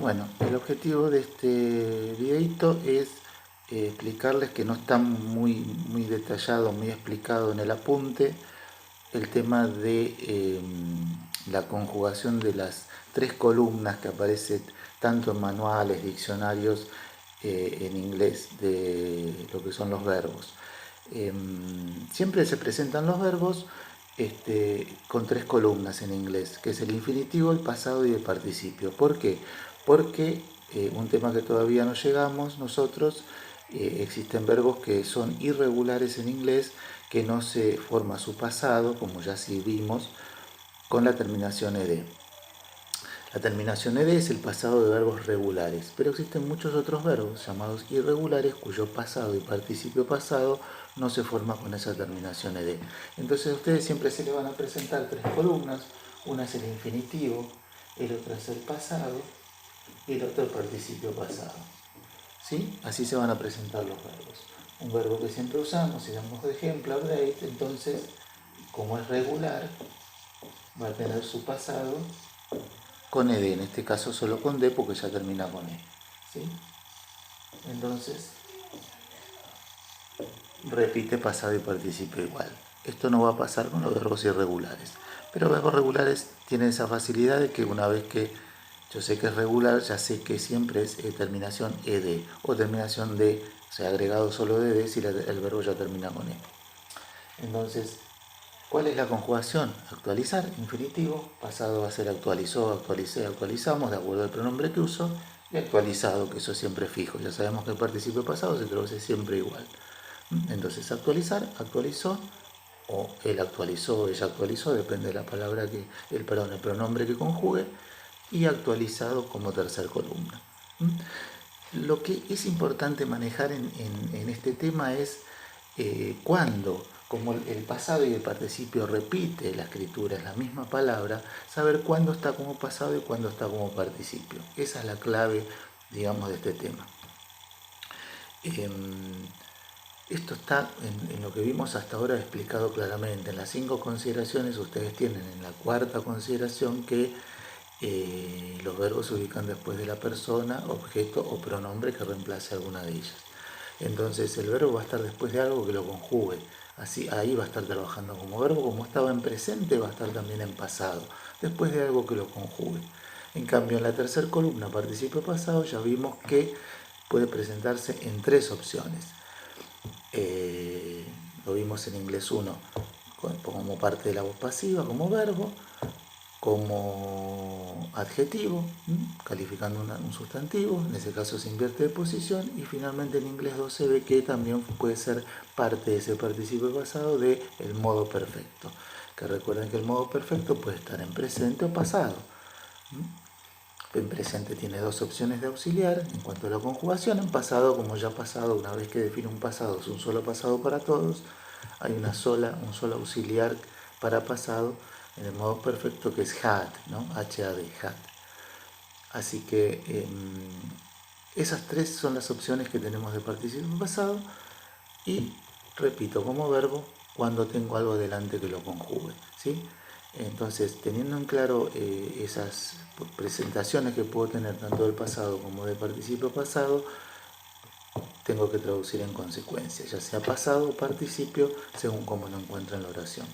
Bueno, el objetivo de este videito es explicarles que no está muy detallado, muy explicado en el apunte el tema de la conjugación de las tres columnas que aparecen tanto en manuales, diccionarios en inglés de lo que son los verbos. Siempre se presentan los verbos con tres columnas en inglés, que es el infinitivo, el pasado y el participio. ¿Por qué? Porque un tema que todavía no llegamos nosotros, existen verbos que son irregulares en inglés, que no se forma su pasado, como ya sí vimos, con la terminación ed. La terminación ed es el pasado de verbos regulares, pero existen muchos otros verbos llamados irregulares cuyo pasado y participio pasado no se forma con esa terminación ed. Entonces a ustedes siempre se les van a presentar tres columnas, una es el infinitivo, el otro es el pasado y el otro el participio pasado. ¿Sí? Así se van a presentar los verbos. Un verbo que siempre usamos, si damos de ejemplo, update, entonces, como es regular, va a tener su pasado con ed, en este caso solo con d porque ya termina con e. ¿Sí? Entonces, repite pasado y participio igual. Esto no va a pasar con los verbos irregulares. Pero verbos regulares tienen esa facilidad de que una vez que yo sé que es regular, ya sé que siempre es terminación ed o terminación de, o sea, agregado solo de ed si el verbo ya termina con e. Entonces, ¿cuál es la conjugación? Actualizar, infinitivo, pasado va a ser actualizó, actualicé, actualizamos, de acuerdo al pronombre que uso, y actualizado, que eso es siempre fijo. Ya sabemos que el participio pasado se traduce siempre igual. Entonces, actualizar, actualizó, o él actualizó, ella actualizó, depende de la palabra el pronombre que conjugue, y actualizado como tercer columna. Lo que es importante manejar en este tema es cuando, como el pasado y el participio repite la escritura, es la misma palabra, saber cuándo está como pasado y cuándo está como participio. Esa es la clave, digamos, de este tema. Esto está en lo que vimos hasta ahora explicado claramente. En las 5 consideraciones ustedes tienen en la cuarta consideración que los verbos se ubican después de la persona, objeto o pronombre que reemplace alguna de ellas. Entonces el verbo va a estar después de algo que lo conjugue. Así, ahí va a estar trabajando como verbo, como estaba en presente, va a estar también en pasado, después de algo que lo conjugue. En cambio, en la tercera columna, participio pasado, ya vimos que puede presentarse en tres opciones. Lo vimos en inglés 1 como parte de la voz pasiva, como verbo, como adjetivo, calificando un sustantivo, en ese caso se invierte de posición, y finalmente en inglés 2 se ve que también puede ser parte de ese participio pasado del modo perfecto, que recuerden que el modo perfecto puede estar en presente o pasado. En presente tiene dos opciones de auxiliar en cuanto a la conjugación. En pasado, como ya pasado, una vez que define un pasado, es un solo pasado para todos, hay un solo auxiliar para pasado en el modo perfecto, que es had, ¿no? HAD, had. Así que esas tres son las opciones que tenemos de participio pasado, y repito como verbo cuando tengo algo delante que lo conjugue, ¿sí? Entonces, teniendo en claro esas presentaciones que puedo tener tanto del pasado como del participio pasado, tengo que traducir en consecuencia, ya sea pasado o participio, según como lo encuentro en la oración.